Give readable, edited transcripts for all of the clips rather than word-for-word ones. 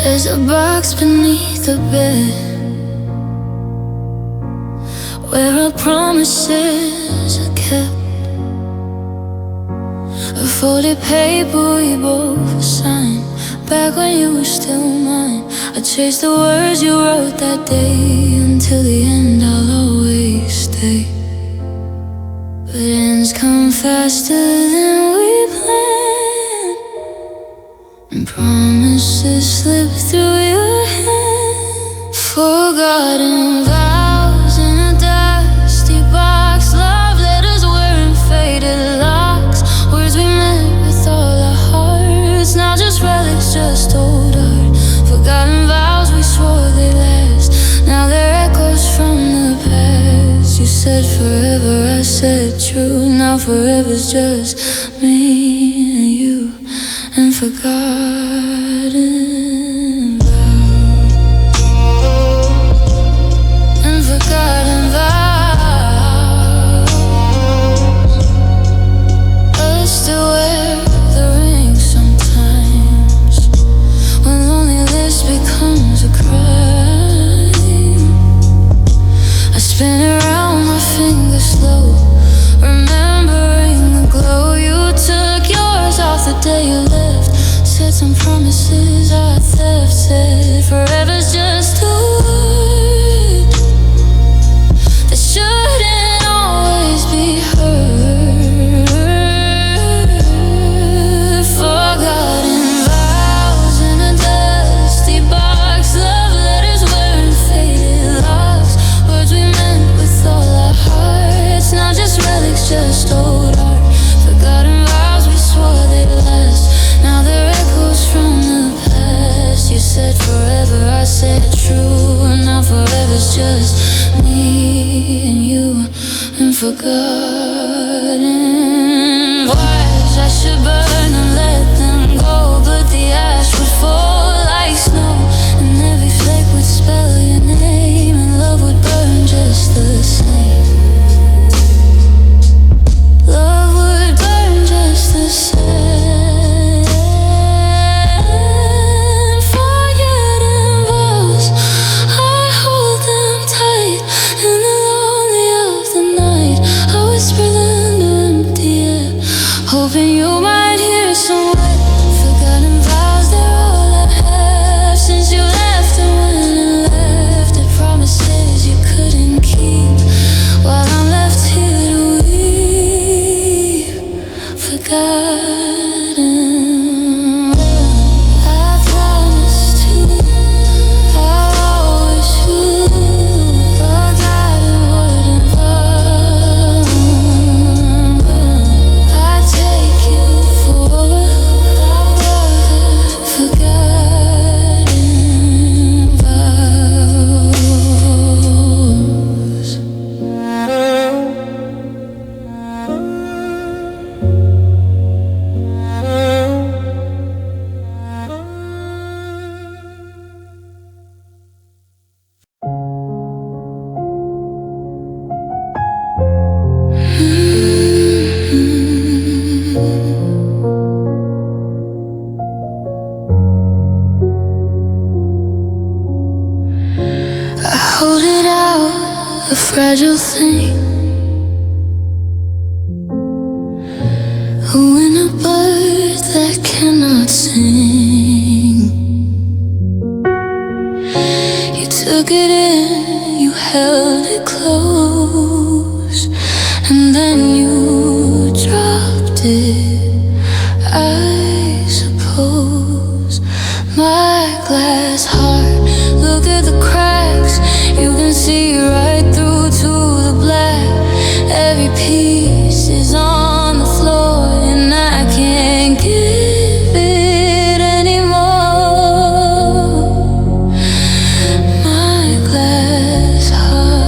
There's a box beneath the bed where our promises are kept. A folded paper we both signed back when you were still mine. I chased the words you wrote that day. Until the end I'll always stay. But ends come faster than we planned, and promises slip through your hand. Forgotten vows in a dusty box. Love letters wearing faded locks. Words we meant with all our hearts. Now just relics, just old art. Forgotten vows we swore they'd last. Now they're echoes from the past. You said forever, I said true. Now forever's just me and you, and forgotten vows, and forgotten vows. I still wear the ring sometimes when loneliness becomes a crime. I spin around my fingers slow, remembering the glow. You took yours off the day you left. Said some promises I theft. Said forever's just a word that shouldn't always be heard. Forgotten vows in a dusty box. Love letters wearing faded locks. Words we meant with all our hearts. Now just relics, just old art. Forgotten vows we swore they'd last. Now they're echoes from the past. You said forever, I said true. And now forever's just me and you, and forgotten words I should burn and let them go. But the ash would fall like snow, and every flake would spell your name, and love would burn just the same. Love would burn just the same. Forgetting vows, I hold them tight. In the lonely of the night, I whisper them to empty air, hoping you might hear somewhere. Forgotten vows, they're all I have since you left. And when you left, the promises you couldn't keep, while I'm left here to weep. Forgotten. I promised you I'll always choose. Forgotten wouldn't fall. I take you forward. Forgotten vows. I hold it out, a fragile thing, a winter bird that cannot sing. You took it in, you held it close, and then you dropped it. I suppose my glass heart, look at the cracks. You can see right through to the black. Every piece is on the floor, and I can't give it anymore. My glass heart.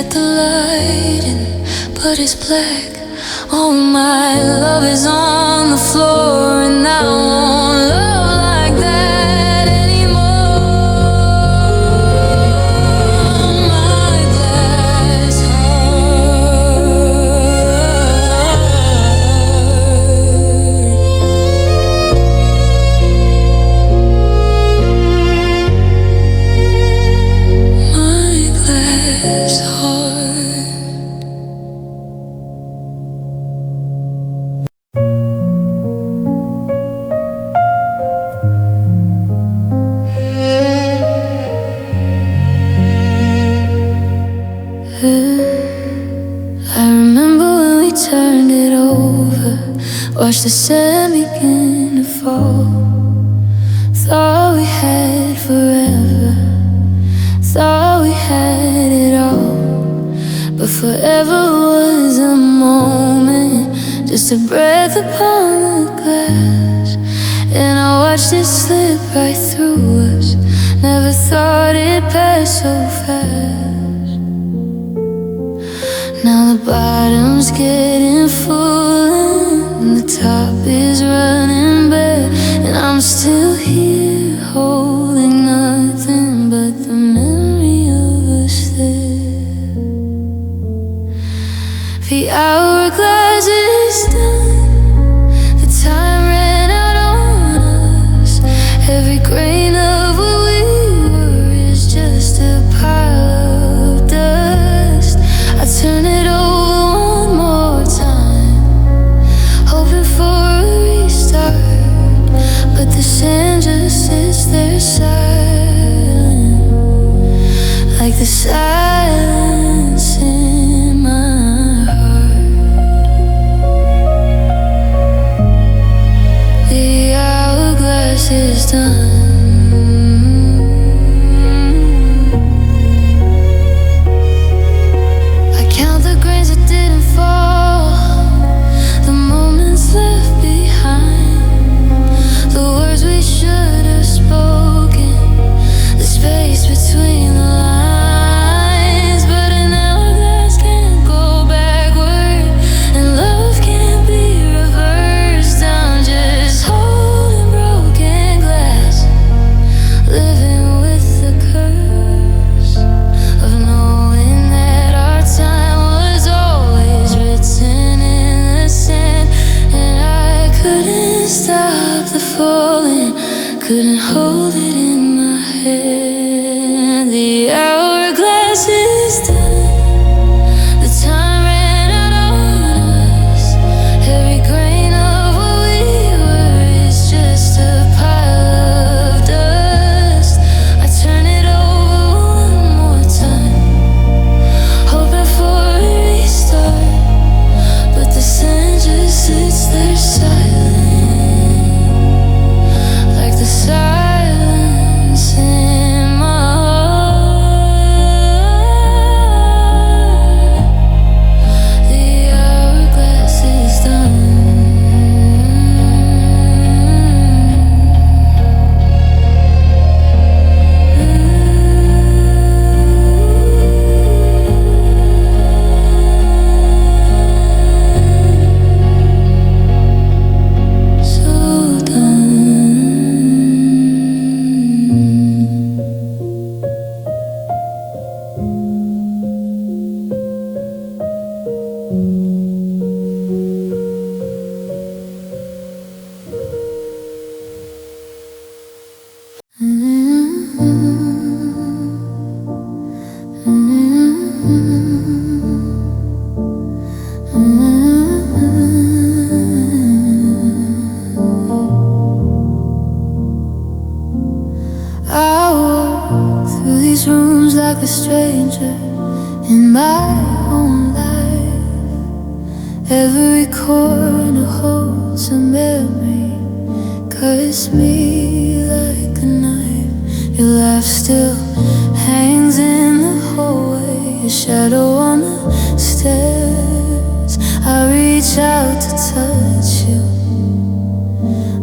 let the light in, but it's black. Oh, my love is on the floor, and I won't love like that anymore. My glass I remember when we turned it over, watched the sun begin to fall. Thought we had forever, thought we had it all. But forever was a moment, just a breath upon the glass. And I watched it slip right through us, never thought it'd pass so fast. Now the bottom's getting full and the top is running bad, and I'm still here holding nothing but the memory of us there. The hourglass is done, the time ran out on us. Every grain of what we were is just a pile of dust. I turn it over one more time, hoping for a restart, but the sand just sits there silent, like the silence in my heart. The hourglass is done. Couldn't hold it in my hand. The hourglass is done, the time ran out on us. Every grain of what we were is just a pile of dust. I turn it over one more time, hoping for a restart, but the sand just sits there silent, the silence in my heart. The hourglass is done. I walk through these rooms like a stranger in my own life. Every corner holds a memory, cuts me like a knife. Your laugh still hangs in the hallway, your shadow on the stairs. I reach out to touch you,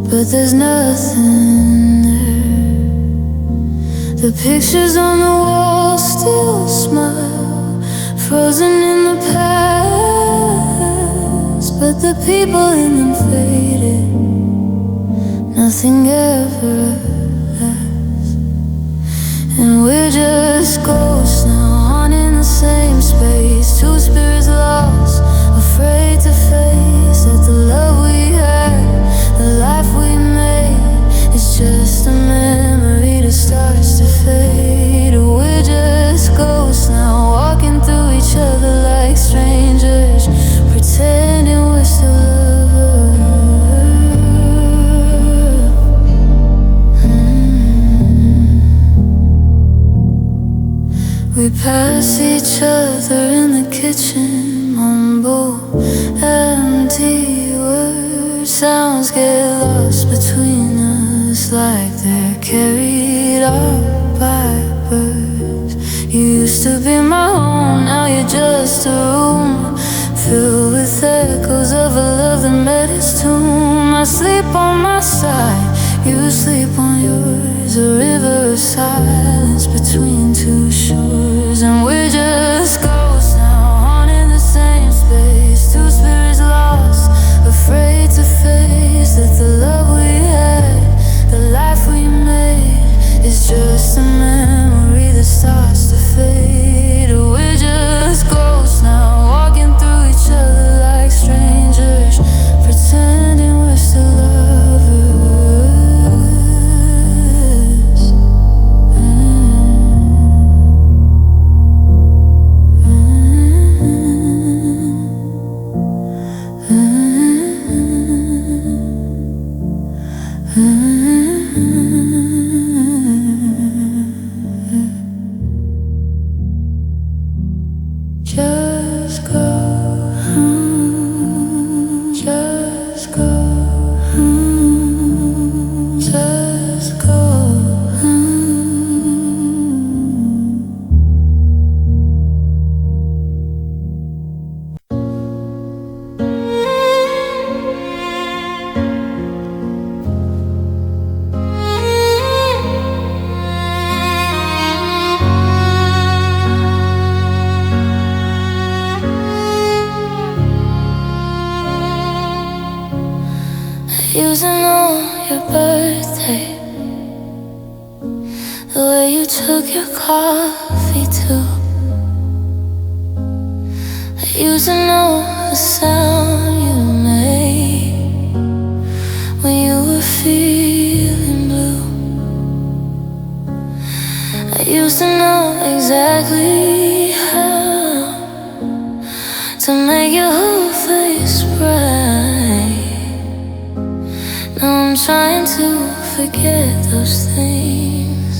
but there's nothing there. The pictures on the wall still smile frozen in the past, but the people in them faded. Nothing ever lasts, and we're just ghosts now, haunting the same space. Two spirits lost, afraid to face that the love we had, the life we made, is just a memory that starts to fade. We're just ghosts now, walking through each other like strangers, pretending we're still lovers. We pass each other in the kitchen, mumble empty words. Sounds get lost between us like they're carried out by birds. You used to be my home, now you're just a room filled with echoes of a love that met its tomb. I sleep on my side, you sleep on yours, a river of silence between two shores. And we're just ghosts now, haunting the same space. Two spirits lost, afraid to face that the love we had, the life we made, is just a memory that starts to fade. We're just ghosts now, walking through each other like strangers, pretending we're still lovers. Just go home, just go home, just go home. Used to know your birthday, the way you took your coffee too. I used to know the sound you made when you were feeling blue. I used to know exactly how to make your whole face bright. Now I'm trying to forget those things,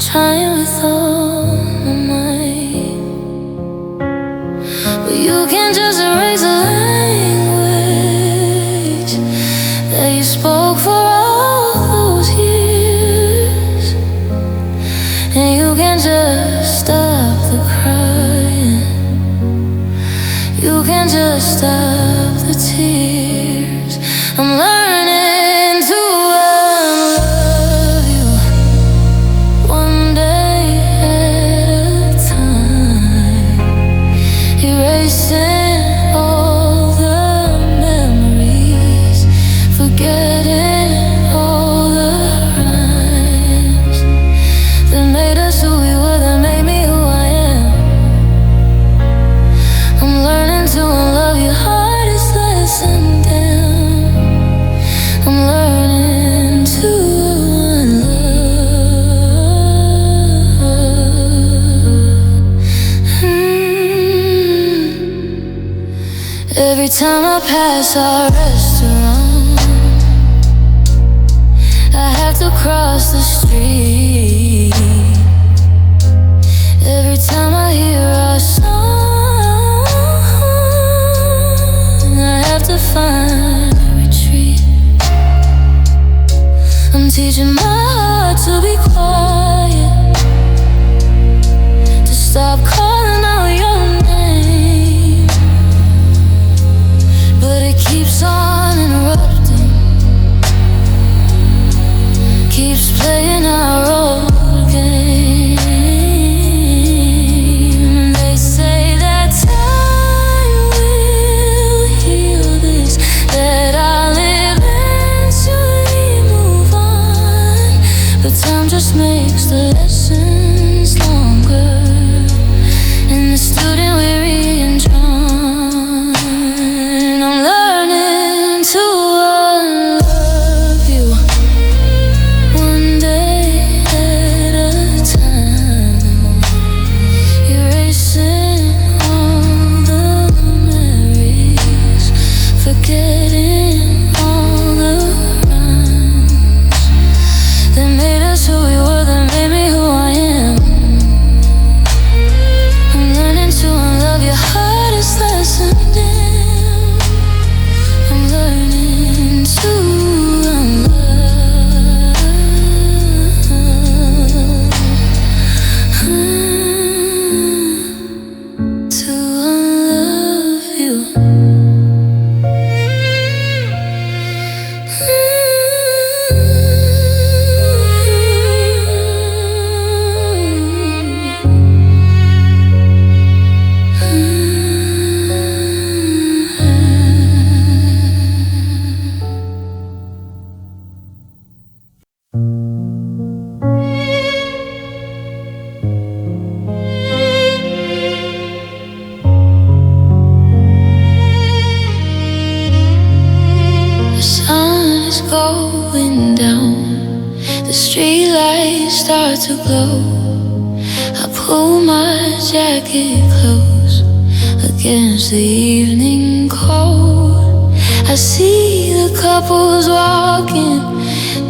trying with all my might. But you can't just erase the language that you spoke for all those years. And you can't just stop the crying, you can't just stop the tears. I'm learning to love you one day at a time, erasing all the memories, forgetting all the rhymes that made us who we were, that made me who I am. I'm learning to unlove your hardest lesson down. I'm learning to unlove. Every time I pass our restaurant, I have to cross the street. Every time I hear our song, I have to find a retreat. I'm teaching my heart to be quiet, to stop calling out your name. But it keeps on interrupting, keeps playing our old game. And just makes the lessons longer. And the student weary and drawn, I'm learning to unlove you, one day at a time. Erasing all the memories, forgetting all the rhymes that made us who we were, that made me who I am. I'm learning to unlove your hardest lesson down. I'm learning to unlove, to unlove you. The sun is going down, the streetlights start to glow. I pull my jacket close against the evening cold. I see the couples walking,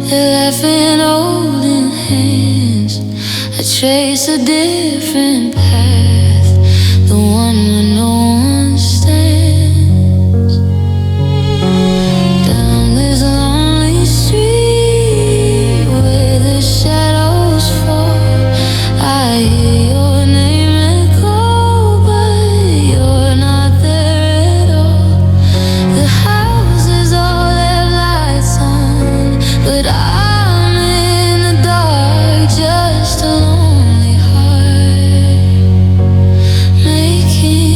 they're laughing, holding hands. I trace a different path, the one where no one stands. Down this lonely street where the shadows fall, I hear your name echo, but you're not there at all. The houses all have lights on, but I'm in the dark, just a lonely heart, making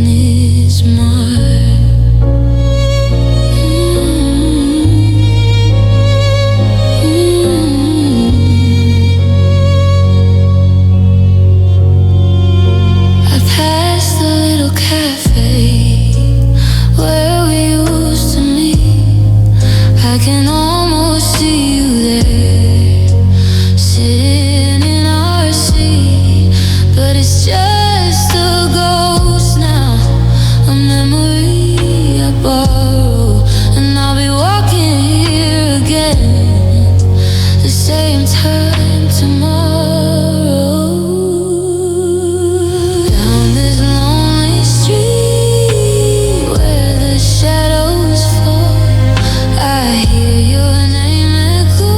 its mark. I passed the little cafe where we used to meet. I can almost see you there, sitting in our seat. But it's just a ghost now, a memory I borrow. And I'll be walking here again, the same time tomorrow. Down this lonely street where the shadows fall, I hear your name echo,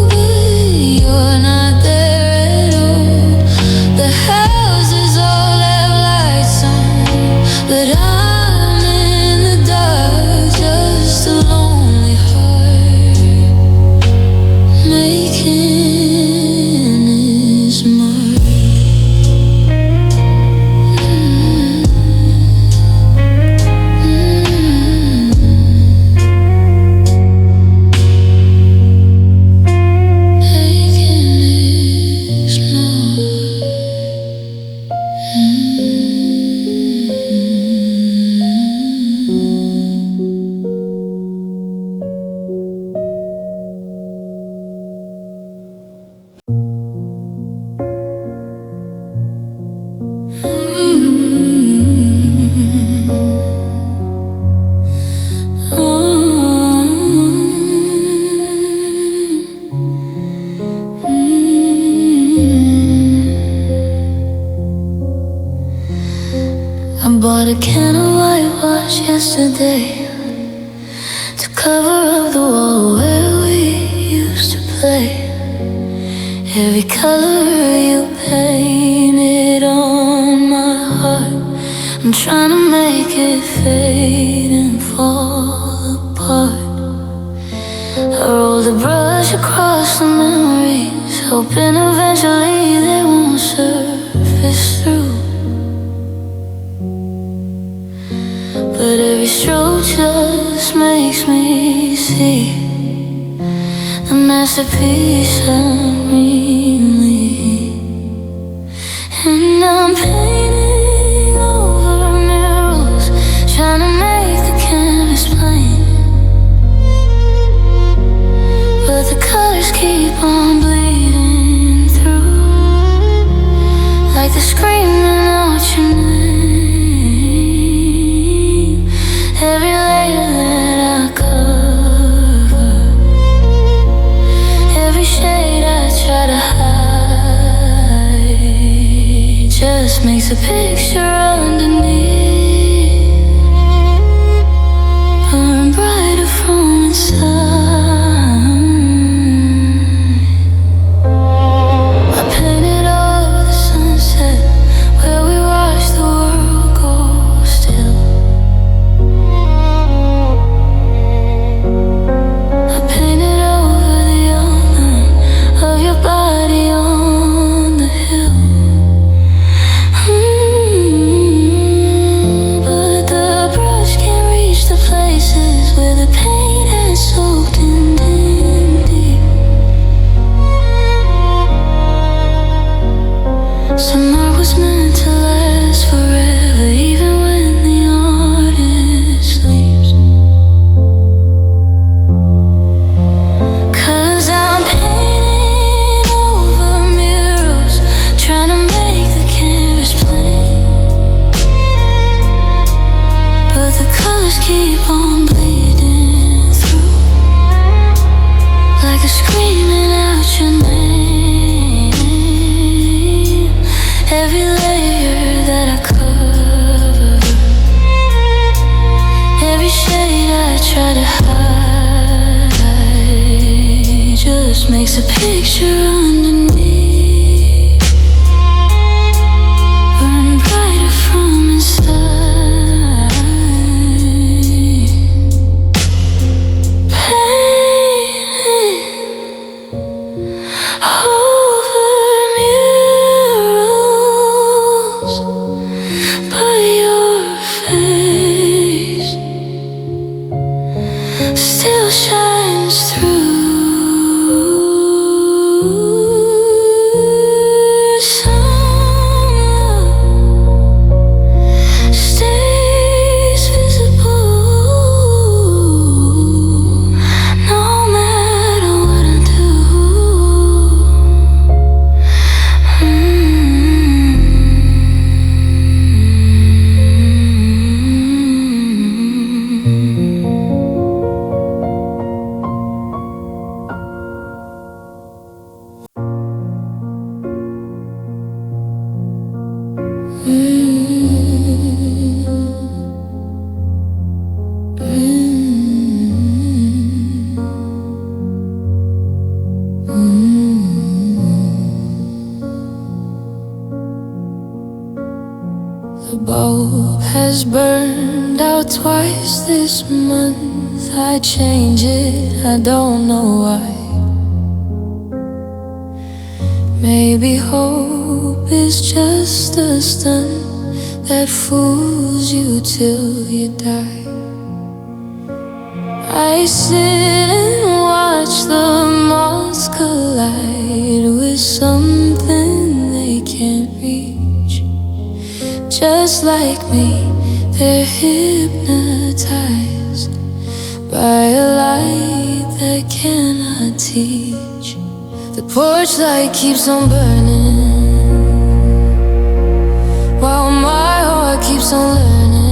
but you're not there at all. The houses all have lights on, but I'm in the dark, just a lonely heart, making its mark. Making its I bought a can of whitewash yesterday to cover up the wall where we used to play. Every color you painted on my heart, I'm trying to make it fade and fall apart. I roll the brush across the memories, hoping eventually they won't surface through. But every stroke just makes me see a masterpiece of me. And I'm painting over murals, trying to make the canvas plain, but the colors keep on bleeding through, like they're screaming out your name. Every layer that I cover, every shade I try to hide, just makes a picture underneath, burn brighter from inside. I painted over the sunset where we watched the world go still. I painted over the outline of your body on the hill. But the brush can't reach the places where the paint has soaked in deep. Some art was meant to last forever, even when the artist sleeps. 'Cause I'm painting over murals, trying to make the canvas plain, but the colors keep on bleeding through, like they're screaming out your name. Every layer that I cover, every shade I try to hide, just makes a picture underneath, burn brighter from inside. Painting over murals, but your face still shines through. Some love stays visible, no matter what I do. The bulb has burned out twice this month. I change it, I don't know why. Maybe hope is just a stunt that fools you till you die. I sit and watch the moths collide with something they can't reach. Just like me, they're hypnotized by a light that cannot teach. The porch light keeps on burning, while my heart keeps on learning.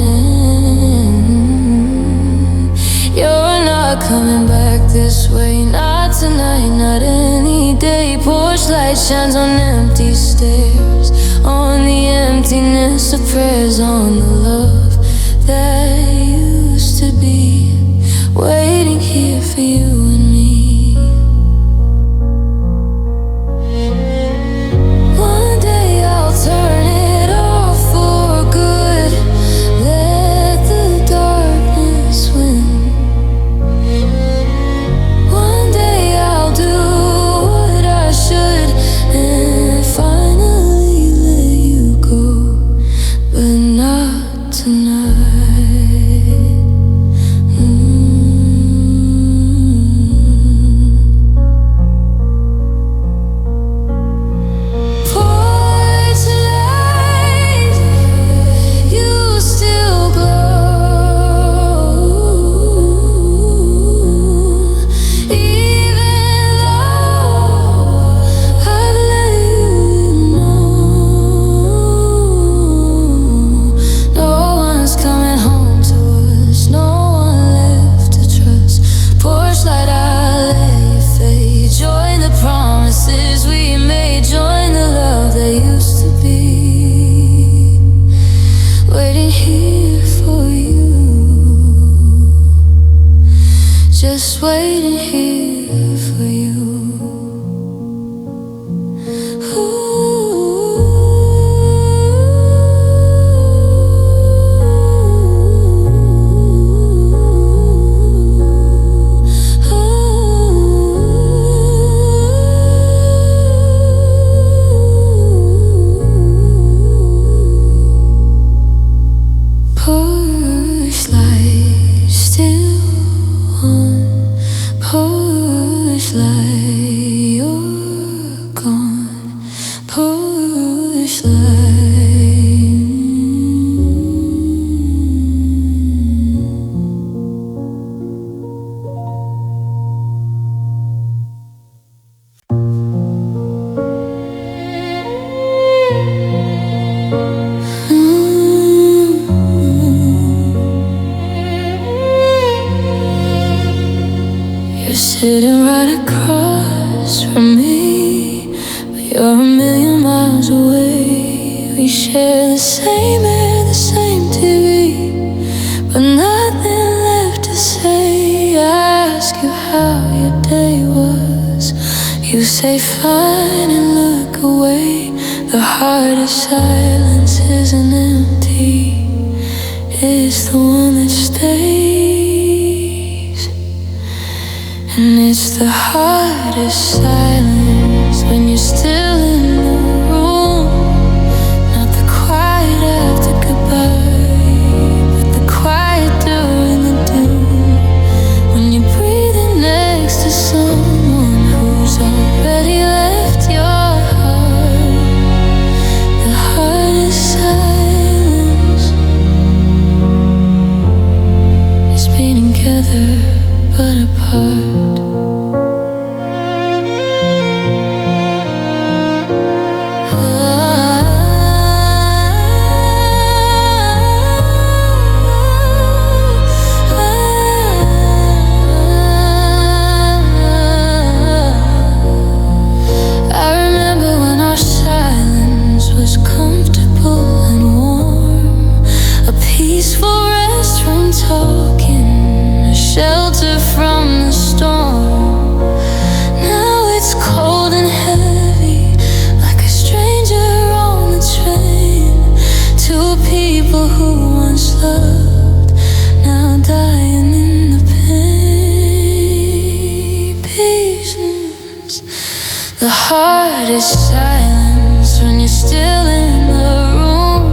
You're not coming back this way, not tonight, not any day. Porch light shines on empty stairs, on the emptiness of prayers, on the love that used to be waiting here for you and me. One day I'll turn it off for good, let the darkness win. One day I'll do what I should and finally let you go, but not tonight. the promises we made, join the love that used to be. Waiting here for you, just waiting here for you. Push like still on, push like you're gone, push sitting right across from me, but you're a million miles away. We share the same air, the same TV, but nothing left to say. I ask you how your day was, you say fine and look away. The hardest silence isn't empty, it's the one that stays. And it's the hardest silence when you're still in the room. Not the quiet after goodbye, but the quiet during the doom. When you're breathing next to someone who's already left your heart. The hardest silence is being together but apart. Shelter from the storm. Now it's cold and heavy, like a stranger on the train. Two people who once loved, now dying in the pain. Patience, the hardest silence when you're still in the room.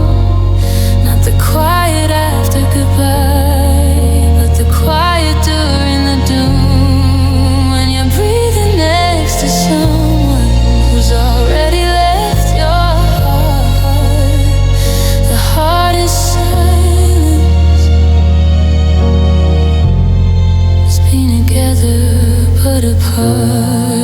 Not the quiet after goodbye, but the quiet during the doom. When you're breathing next to someone who's already left your heart. The hardest silence is being together but apart.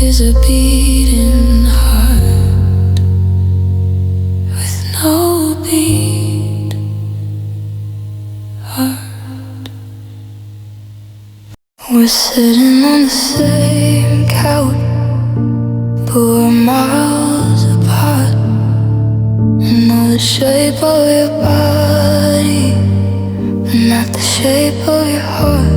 Is a beating heart with no beat heart. We're sitting on the same couch, but we're miles apart. I know the shape of your body, but not the shape of your heart.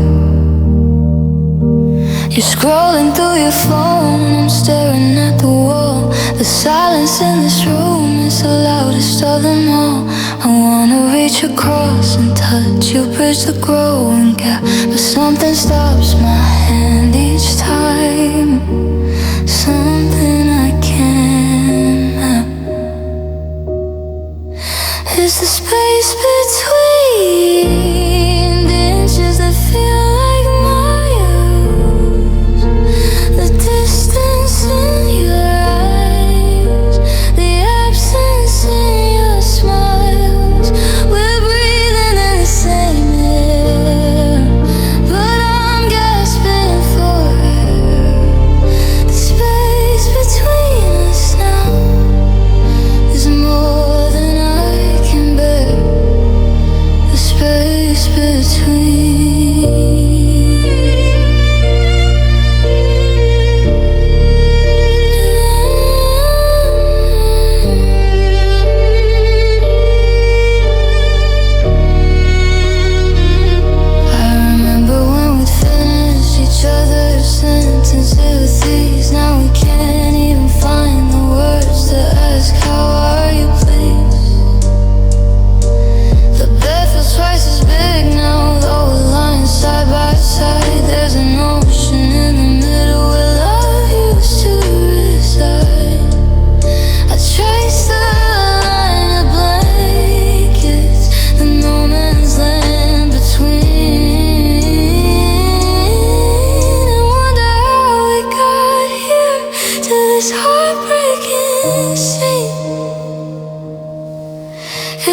You're scrolling through your phone, I'm staring at the wall. The silence in this room is the loudest of them all. I wanna reach across and touch you, bridge the growing gap, but something stops my hand each time. Something I can't map. It's the space between the inches that feel like miles. The distance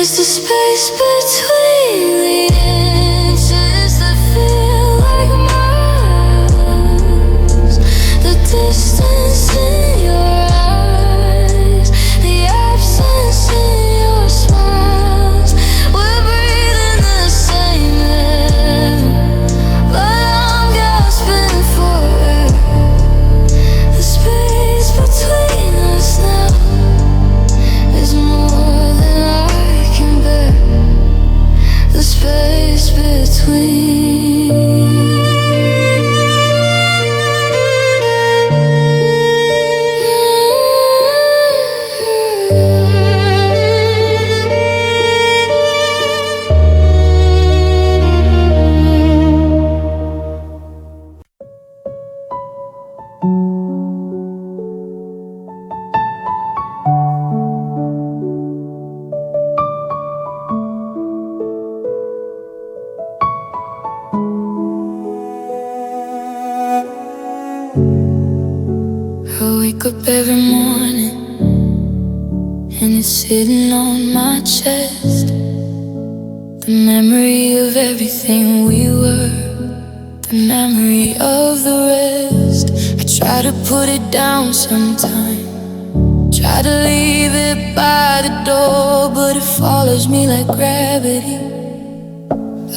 It's the space between the inches that feel like miles, the distance in your eyes, the absence in your smiles. We're breathing the same air, but I'm gasping for air. The space between us now is more than I can bear. The space between. I wake up every morning and it's sitting on my chest. The memory of everything we were, the memory of the rest. I try to put it down sometime, try to leave it by the door, but it follows me like gravity,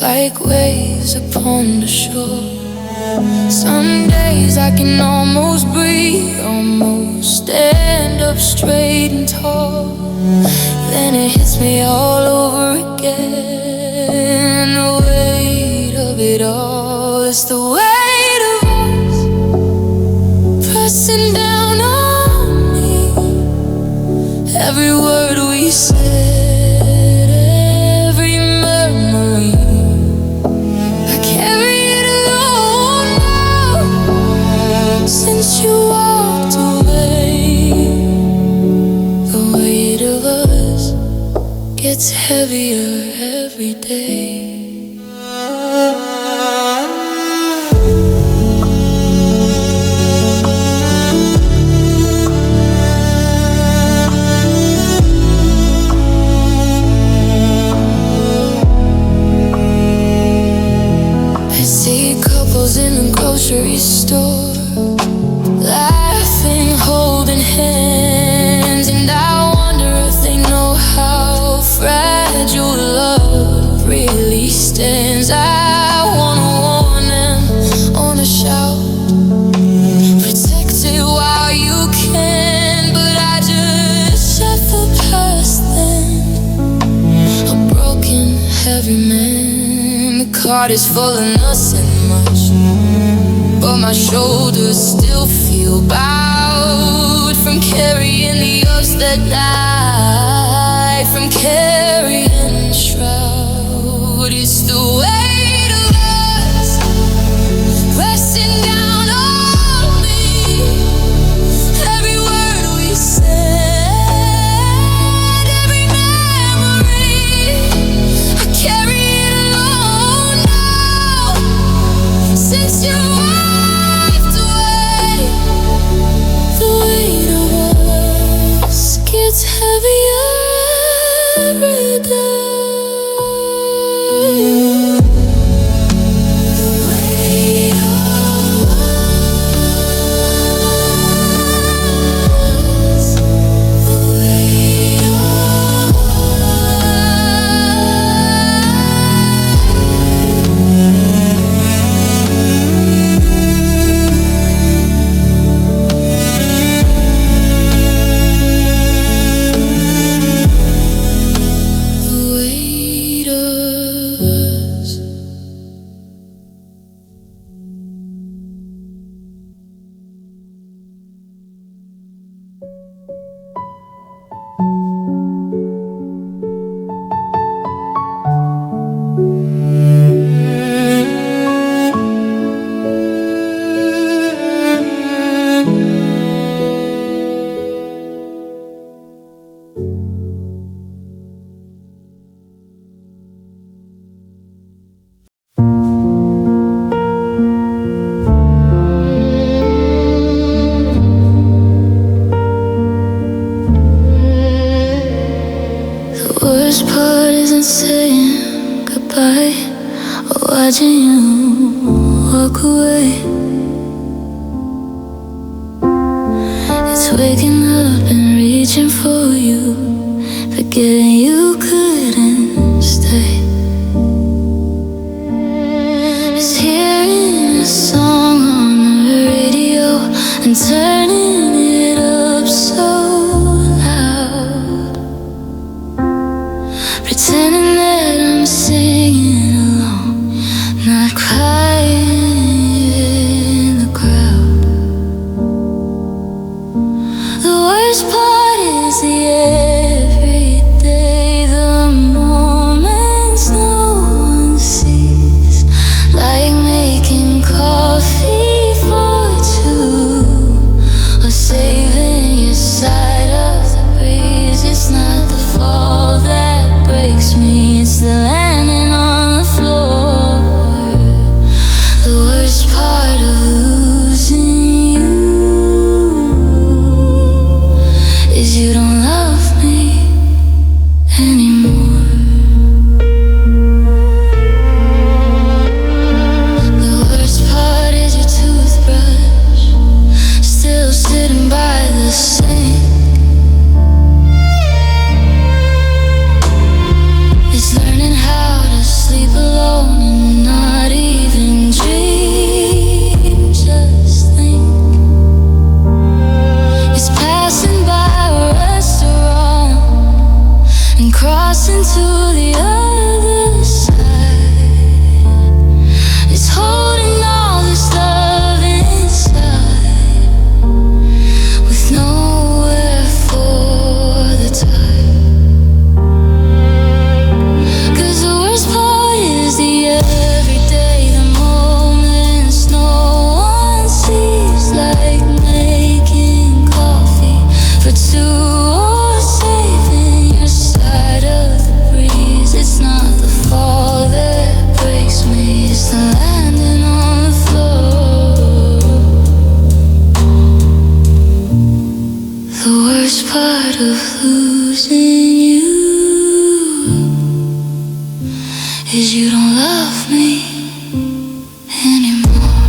like waves upon the shore. Some days I can almost breathe, almost stand up straight and tall. Then it hits me all over again, the weight of it all. It's the weight of us pressing down on me. Every word we said, every memory, I carry it alone now. Since you walked away, the weight of us gets heavier every day. I see couples in the grocery store, laughing, holding hands, and I wonder if they know how fragile love really stands. I wanna warn them, wanna shout, protect it while you can, but I just shuffle past them, a broken, heavy man. The cart is full of nothing much, but my shoulders still feel bowed from carrying the ups that night, from carrying the shroud. It's the weight of us pressing down on me. Every word we said, every memory, I carry it alone now. Since you walked away, watching you walk away. It's waking up and reaching for you, forgetting you couldn't stay. It's hearing a song on the radio and turning it up so loud, pretending that I'm singing along, not crying in the crowd. The worst part is the everyday, the moments no one sees, like making coffee for two, or saving your side of the breeze. It's not the fall that breaks me, it's the landing on the floor. The worst part of losing you is you don't love me anymore. The worst part is your toothbrush still sitting by the sink. It's learning how to sleep alone and not even dream, just think. It's passing by a restaurant and crossing to the other side. It's holding all this love inside with nowhere for the time. 'Cause the worst part is the everyday, the moments no one sees, like making coffee for two or saving your side of the breeze. It's not the fall that breaks me, it's the landing on the floor. The worst part of losing you is you don't love me anymore.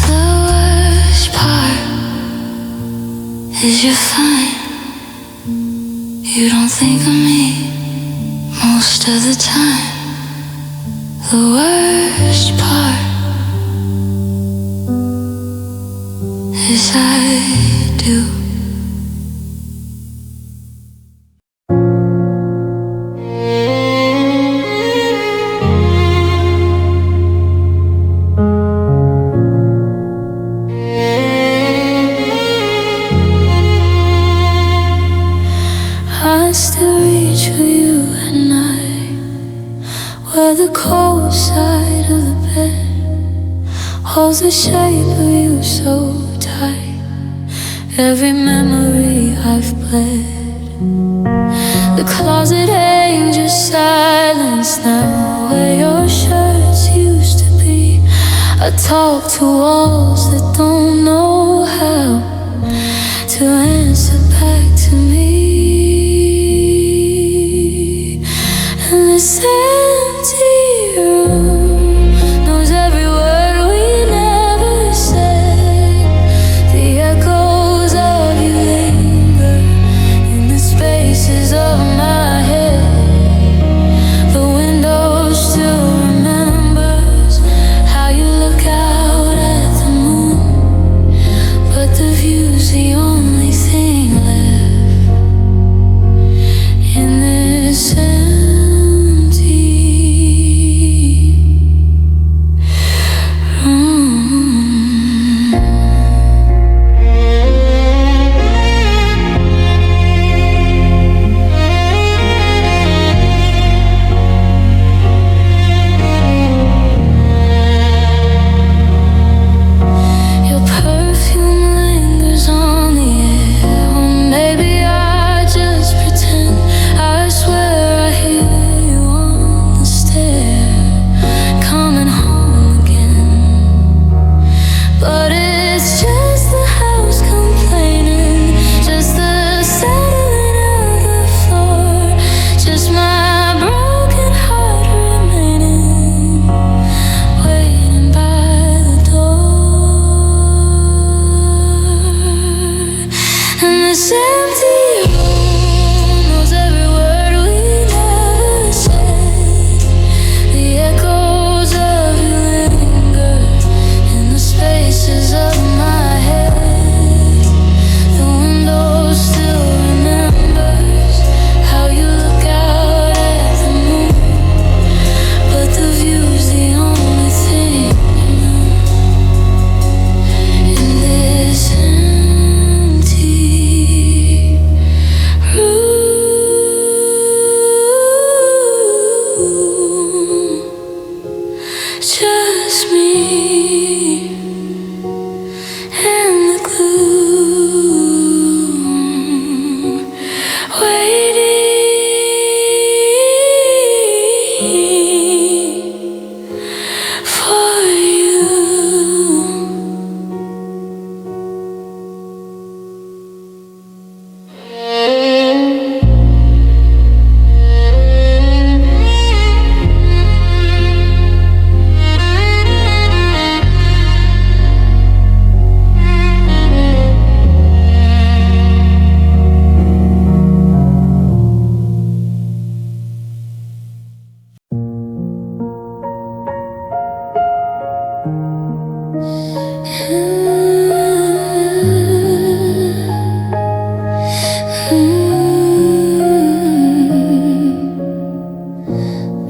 The worst part is you're fine. You don't think of me most of the time. The worst part is I do. I still reach for you at night, where the cold side of the bed holds the shape of you so tight. Every memory I've bled, the closet hangs your silence now, where your shirts used to be. I talk to walls that don't know how to answer back to me. And this empty room knows every word we never said. The echoes of you linger in the spaces of my head. The window still remembers how you look out at the moon, but the view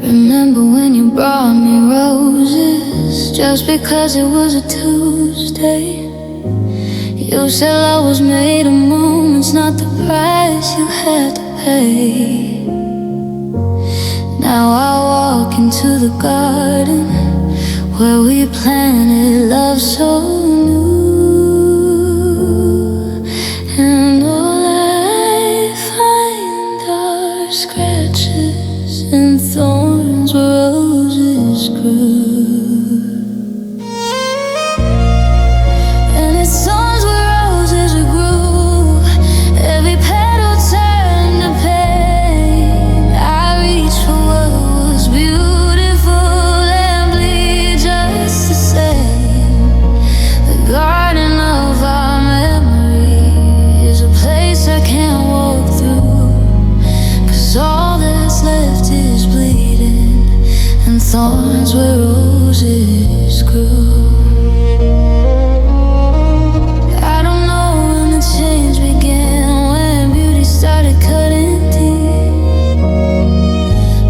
Remember when you brought me roses just because it was a Tuesday? You said love was made of moments, not the price you had to pay. Now I walk into the garden where we planted love so new, and all I find are scratches and thorns where roses grew. And it's thorns where roses grew. Every petal turned to pain. I reached for what was beautiful and bleed just the same. The garden of our memory is a place I can't walk through, 'cause all that's left is bleeding and thorns where roses grew. I don't know when the change began, when beauty started cutting deep,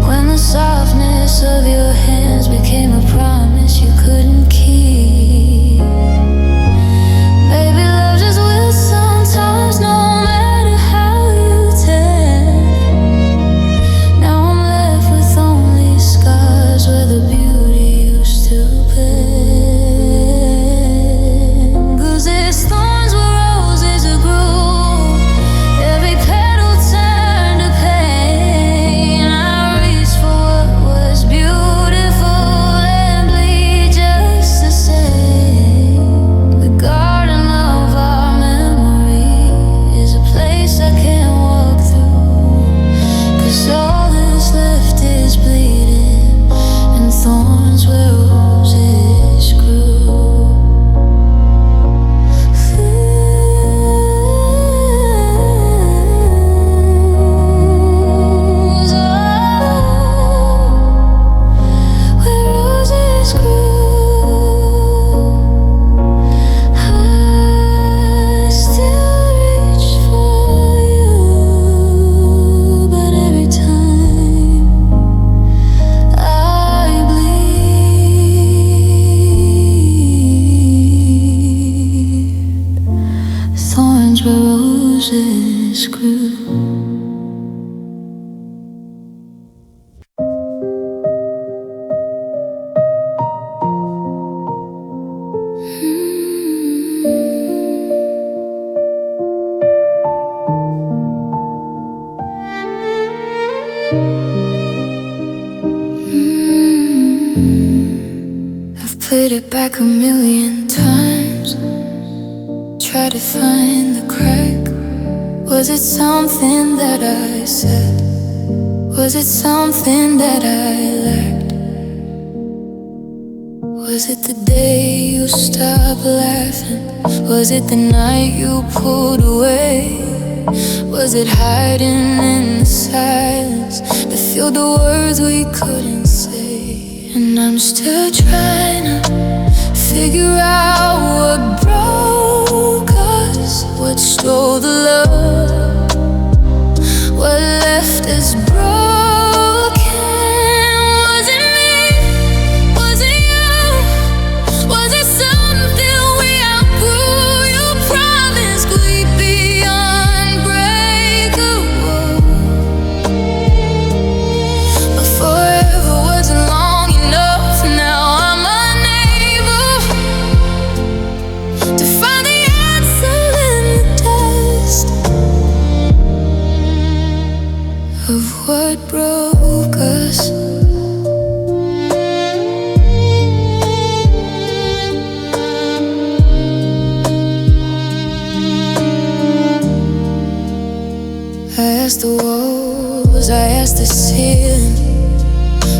when the softness of your hands became a promise you couldn't keep. Baby, love just will sometimes, no matter how you tend. Now I'm left with only scars where the beauty used to bend. 'Cause there's thorns where roses grew. Every petal turned to pain. I reached for what was beautiful and bleed just the same. The garden of our memory is a place I can't walk through, 'cause all that's left is bleeding and thorns where roses grew. Where roses grew, I still reach for you, but every time I bleed. Thorns where roses grew. I've played it back a million times, try to find the crack. Was it something that I said? Was it something that I lacked? Was it the day you stopped laughing? Was it the night you pulled away? Was it hiding in the silence that filled the words we couldn't say? And I'm still trying to figure out what broke us, what stole the love, what left us broken. Was it me? Was it you? Was it something we outgrew? You promised we'd be unbreakable, but forever wasn't long enough. Now I'm unable to find the answer in the dust of what broke us. I asked the walls, I asked the ceiling,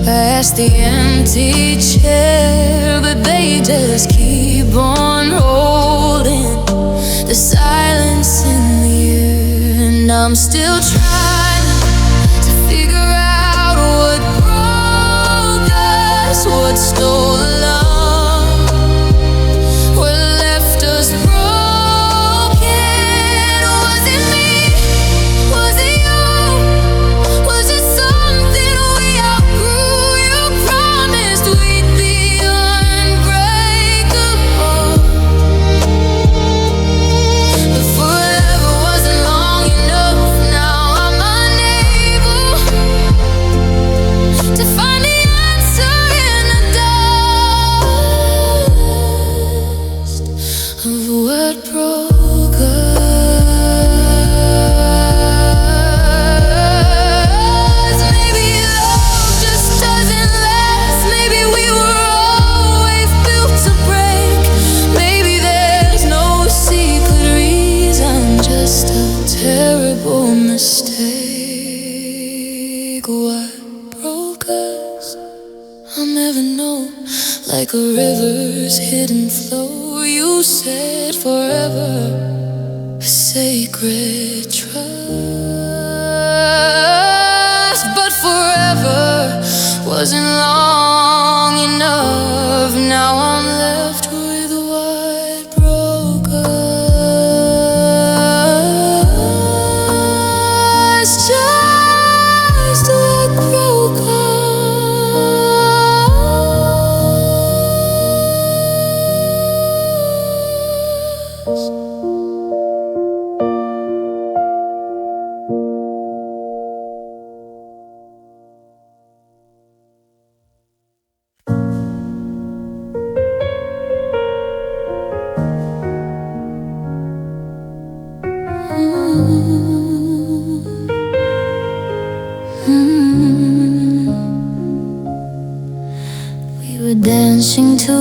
I asked the empty chair, but they just keep on holding the silence in the air. And I'm still trying to figure out what broke us, what stole love, of what broke us. Maybe love just doesn't last. Maybe we were always built to break. Maybe there's no secret reason, just a terrible mistake. What broke us? I'll never know. Like a river's hidden flow, you said forever, a sacred trust. But forever wasn't long enough. Now I'm left with what broke us. Just what broke us. We were dancing to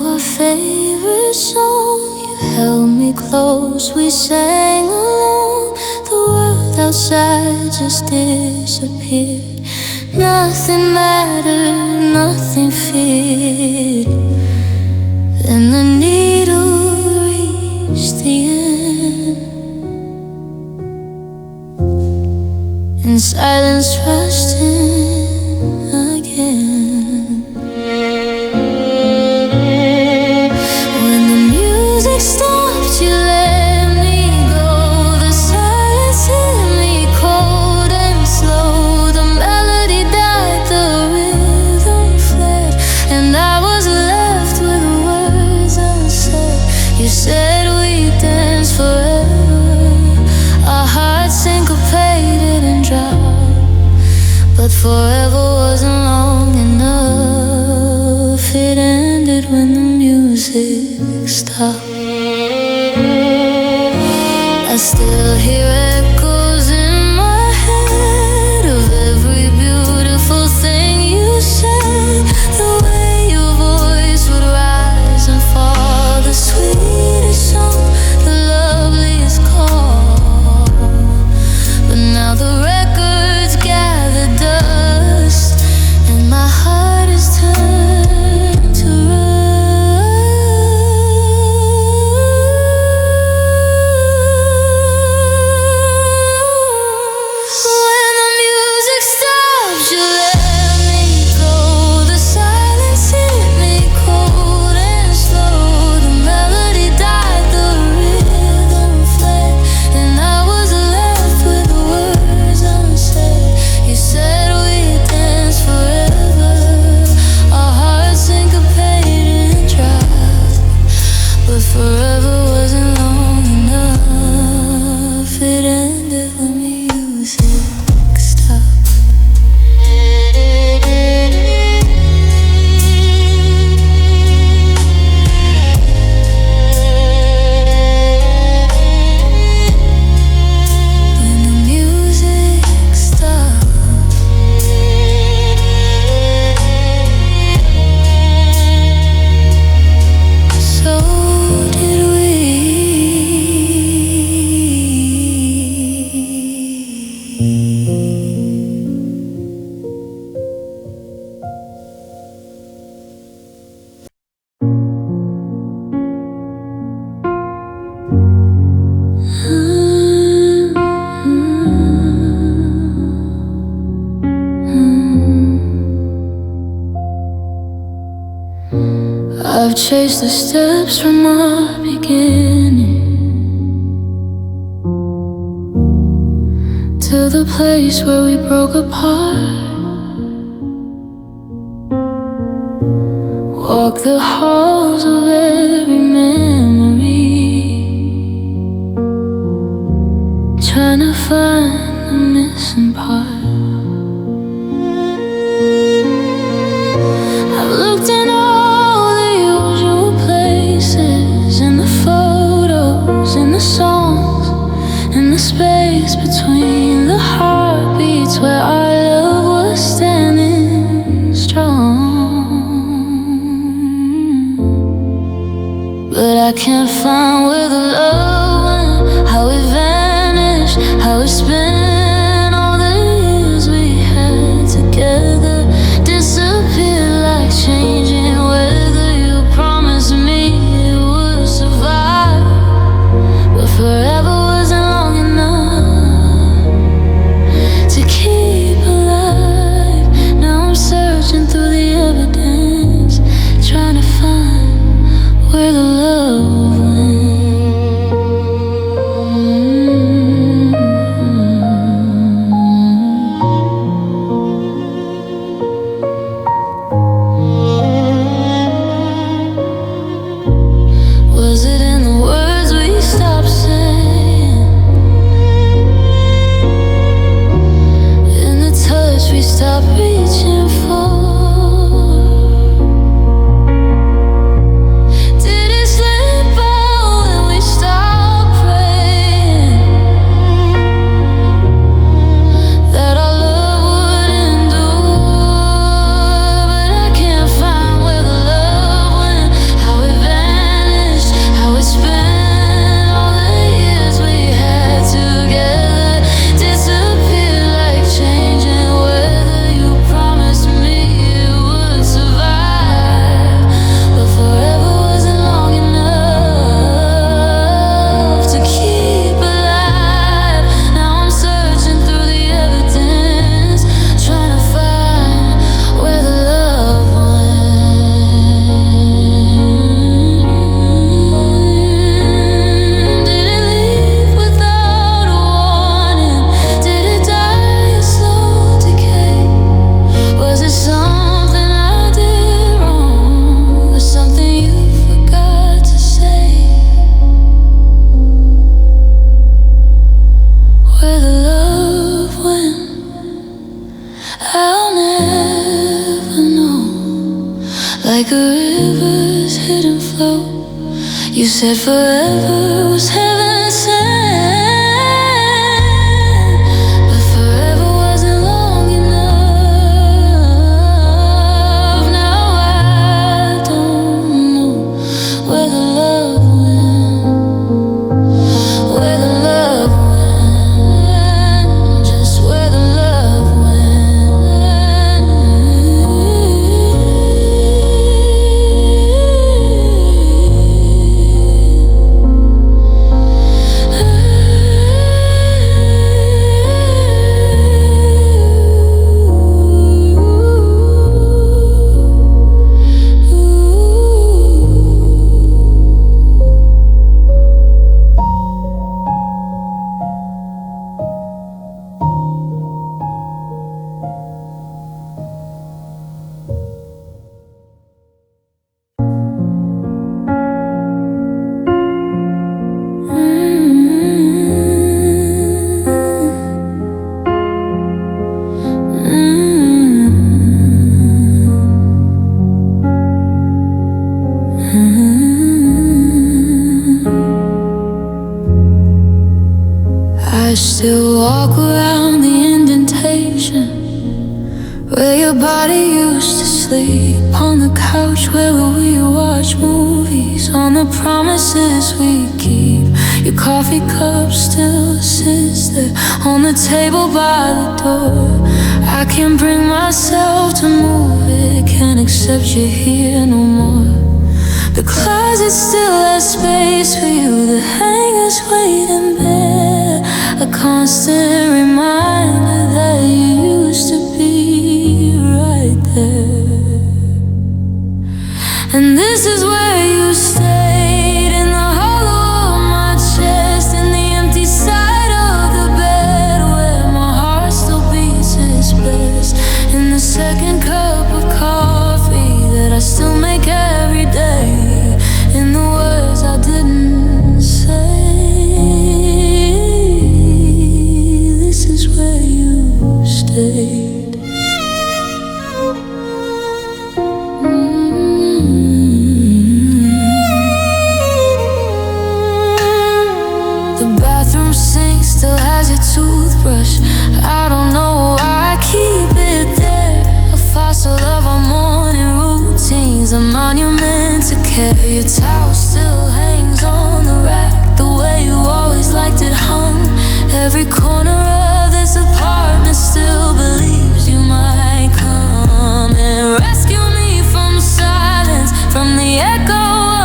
our favorite song. You held me close, we sang along. The world outside just disappeared. Nothing mattered, nothing feared. Then the needle reached the end, and silence rushed in again. When the music stopped, you let me go. The silence hit me cold and slow. The melody died, the rhythm fled, and I was left with words unsaid. You said we'd dance forever, our hearts syncopated and dropped. But forever wasn't long enough. It ended when the music stopped. I still hear echoes in my head of every beautiful thing you said. The way your voice would rise and fall, the sweetest song, the loveliest call. But now the records gather dust, and my heart is turned to rust. When the music stops, you let me go. The silence hit me cold and slow. The melody died, the rhythm fled, and I was left with words unsaid. You said we'd dance forever, our hearts syncopated and dropped. But forever wasn't long enough. It ended when music stopped. When the music stopped. So did we. I've chased the steps from our beginning to the place where we broke apart. Walk the halls of every memory, trying to find the missing part. I've looked in all the usual places, in the photos between the heartbeats where our love was standing strong. But I can't find where the love went, how it vanished, how it spent all the years we had together. Disappeared like changing weather. You promised me it would survive, but forever wasn't long enough to keep alive. Now I'm searching through the evidence, trying to find where the love went. Was it in the words we stopped saying, in the touch we stopped reaching for? Did it slip out when we stopped praying that our love would endure? But I can't find where the love went, how it vanished, how it spent all the years we had together. Disappeared like changing weather. You promised me it would survive, but forever wasn't long enough to keep alive. Now I'm searching through the evidence, trying to find where the love went. Did it leave without a warning? Did it die a slow decay? Was it something I did wrong, or something you forgot to say? Where the love went, I'll never know. Like a river's hidden flow, you said forever was heaven sent, but forever wasn't long enough. Now I don't know where the love went, where the love went, just where the love went. I still walk around the indentation where your body used to sleep, on the couch where we watch movies, on the promises we keep. Your coffee cup still sits there on the table by the door. I can't bring myself to move it, can't accept you here no more. The closet still has space for you, the hangers waiting there, a constant reminder that you used to be right there. And this is where you stayed, in the hollow of my chest, in the empty side of the bed where my heart still beats its best, in the second cup of coffee that I still make every day, in the words I didn't say. This is where Yeah, your towel still hangs on the rack, the way you always liked it hung. Every corner of this apartment still believes you might come and rescue me from silence, from the echo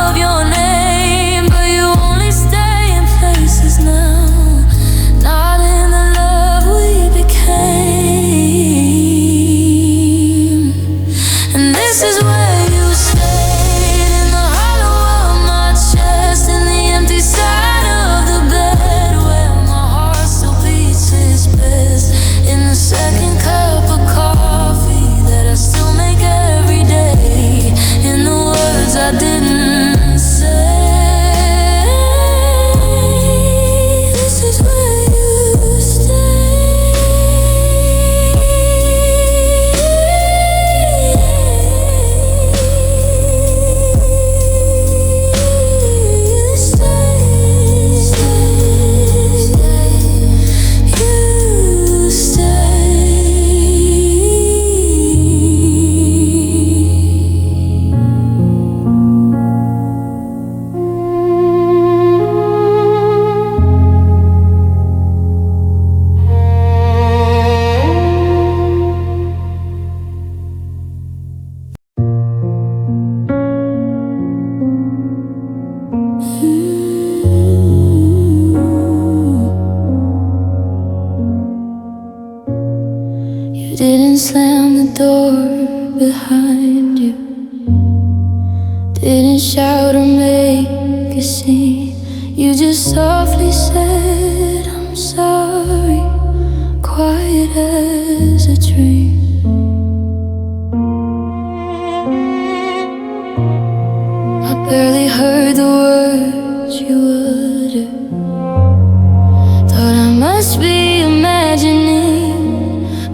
of your name. But you only stay in places now, not in the love we became. And this is where you stayed, in the hollow of my chest, in the empty side of the bed, where my heart still beats its best, in the second cup of coffee that I still make every day, in the words I didn't say. This is where you didn't slam the door behind you, didn't shout or make a scene. You just softly said, I'm sorry, quiet as a dream. I barely heard the words you uttered, thought I must be imagining,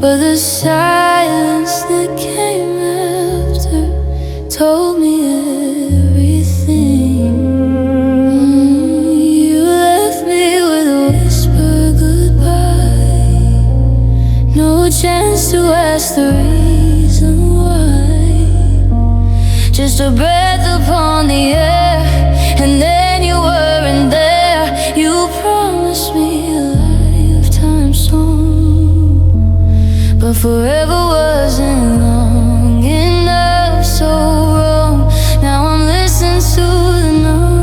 but the silence that came after told me everything. You left me with a whisper goodbye, no chance to ask the reason why, just a breath upon the air, and then you weren't there. You promised me a lifetime song, but forever wasn't long enough, so wrong. Now I'm listening to the night,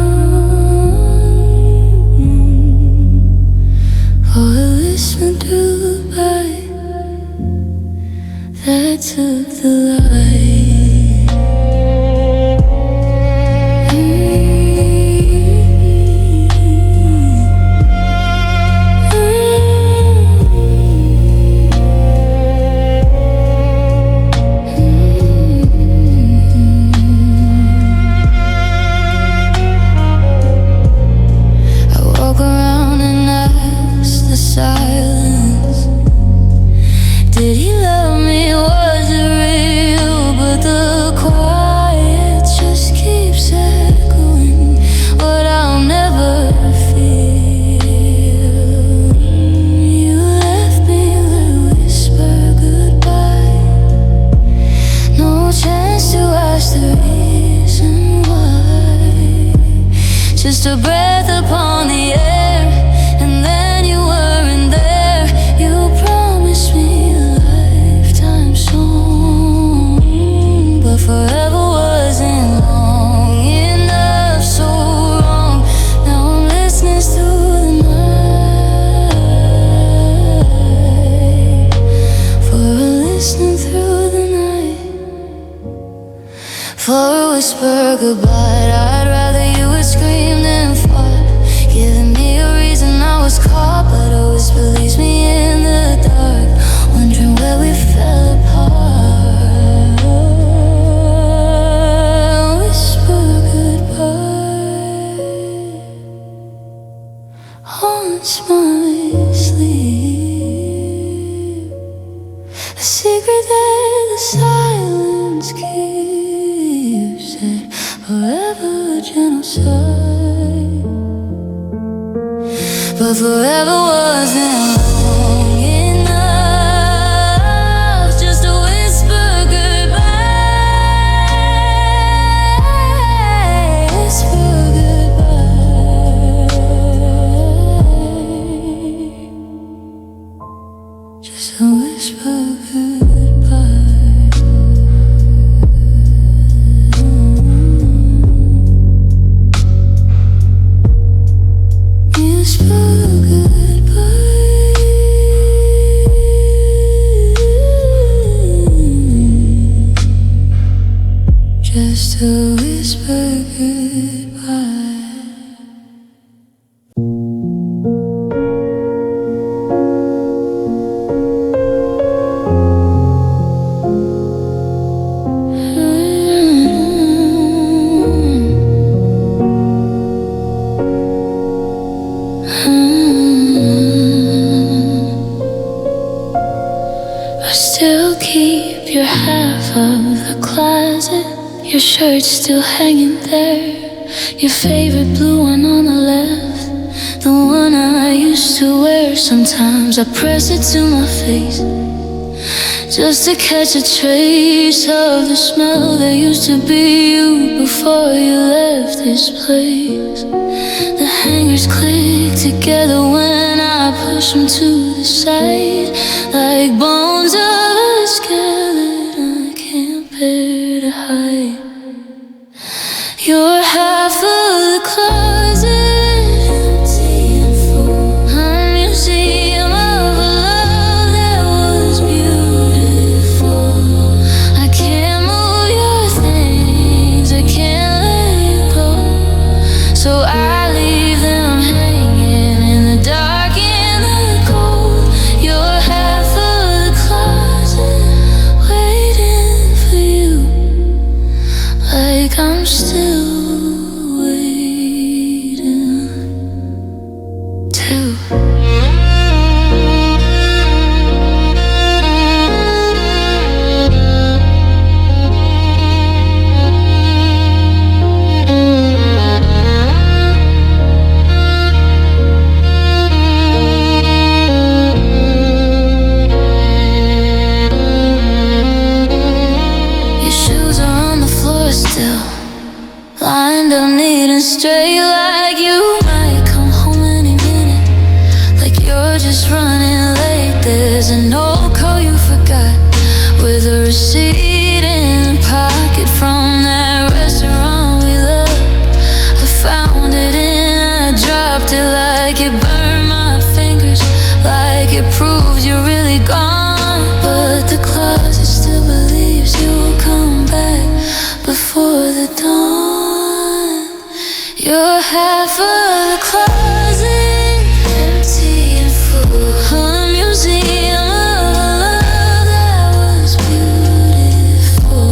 oh, listening to the bite that took the light. Did he love me? Was it real? But the quiet just keeps echoing what I'll never feel. You left me with a whisper goodbye, no chance to ask the reason why, just a breath upon the air, and then you weren't there. You promised me forever wasn't long enough, so wrong. Now I'm listening through the night, for a listening through the night, for a whisper goodbye. I'd rather you would scream than fought, giving me a reason I was caught, but a whisper leaves me in the dark, wondering where we fell apart. Haunts my sleep, a secret that the silence keeps, it forever genocide, but forever wasn't long enough, just a whisper goodbye. of the closet. Your shirt's still hanging there. Your favorite blue one on the left, the one I used to wear. Sometimes I press it to my face just to catch a trace of the smell that used to be you before you left this place. The hangers click together when I push them to the side, like bones of a skeleton I can't bear to hide. You're half of the closet, empty and full, a museum of a love that was beautiful. I can't move your things, I can't let you go, so I leave them hanging in the dark and the cold. You're half of the closet, waiting for you, like I'm still lined up neat and straight, like you might come home any minute, like you're just running late. There's an old coat you forgot with a receipt in the pocket from that restaurant we loved. I found it and I dropped it like it burned my fingers, like it proved you're really gone. But the closet still believes you'll come back before the dawn. You're half of the closet, empty and full, a museum of a love that was beautiful.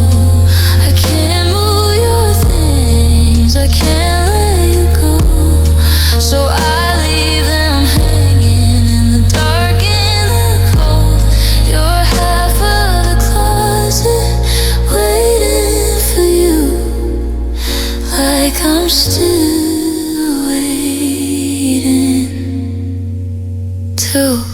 I can't move your things, I can't let you go, so I leave them hanging in the dark and the cold. You're half of the closet, waiting for you, like I'm still waiting too.